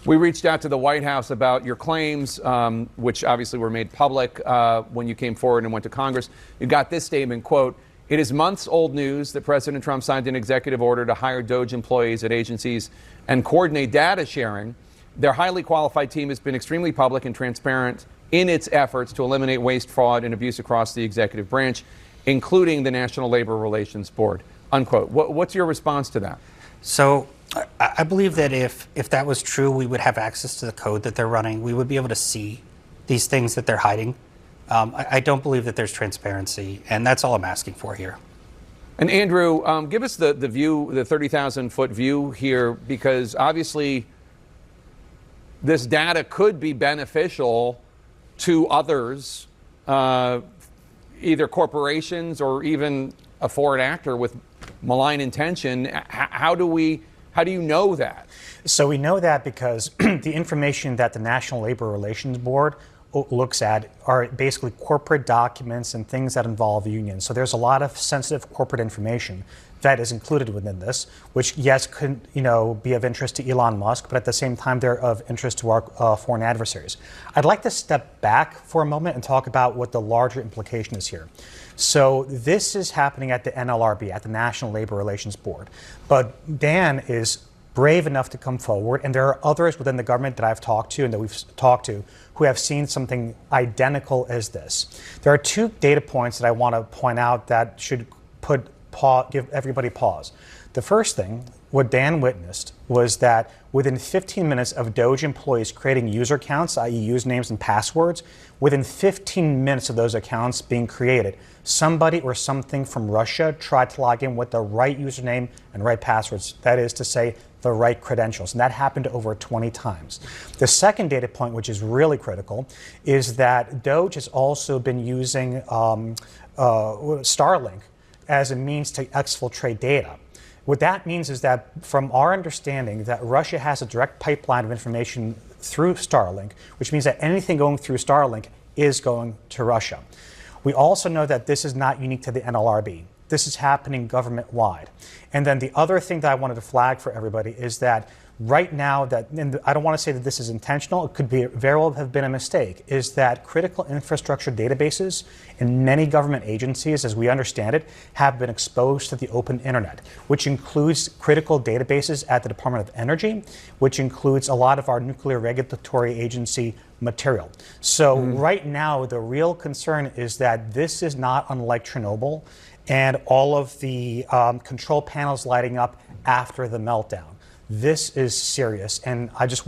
We reached out to the White House about your claims, which obviously were made public when you came forward and went to Congress. You got this statement, quote, "It is months old news that President Trump signed an executive order to hire DOGE employees at agencies and coordinate data sharing. Their highly qualified team has been extremely public and transparent in its efforts to eliminate waste, fraud, and abuse across the executive branch, including the National Labor Relations Board," unquote. What's your response to that? So I believe that if that was true, we would have access to the code that they're running. We would be able to see these things that they're hiding. I don't believe that there's transparency, and that's all I'm asking for here. And Andrew, give us the view, the 30,000-foot view here, because obviously this data could be beneficial to others, either corporations or even a foreign actor with malign intention. How do you know that? So we know that because the information that the National Labor Relations Board looks at are basically corporate documents and things that involve unions. So there's a lot of sensitive corporate information that is included within this, which yes could be of interest to Elon Musk, but at the same time they're of interest to our foreign adversaries. I'd like to step back for a moment and talk about what the larger implication is here. So this is happening at the NLRB, at the National Labor Relations Board, but Dan is brave enough to come forward, and there are others within the government that I've talked to and that we've talked to who have seen something identical as this. There are two data points that I want to point out that should give everybody pause. The first thing, what Dan witnessed, was that within 15 minutes of DOGE employees creating user accounts, i.e. usernames and passwords, within 15 minutes of those accounts being created, somebody or something from Russia tried to log in with the right username and right passwords, that is to say, the right credentials, and that happened over 20 times. The second data point, which is really critical, is that DOGE has also been using Starlink as a means to exfiltrate data. What that means is that, from our understanding, that Russia has a direct pipeline of information through Starlink, which means that anything going through Starlink is going to Russia. We also know that this is not unique to the NLRB. This is happening government-wide. And then the other thing that I wanted to flag for everybody is that right now, and I don't want to say that this is intentional, it could very well have been a mistake, is that critical infrastructure databases in many government agencies, as we understand it, have been exposed to the open internet, which includes critical databases at the Department of Energy, which includes a lot of our nuclear regulatory agency material. So right now, the real concern is that this is not unlike Chernobyl and all of the control panels lighting up after the meltdown. This is serious, and I just want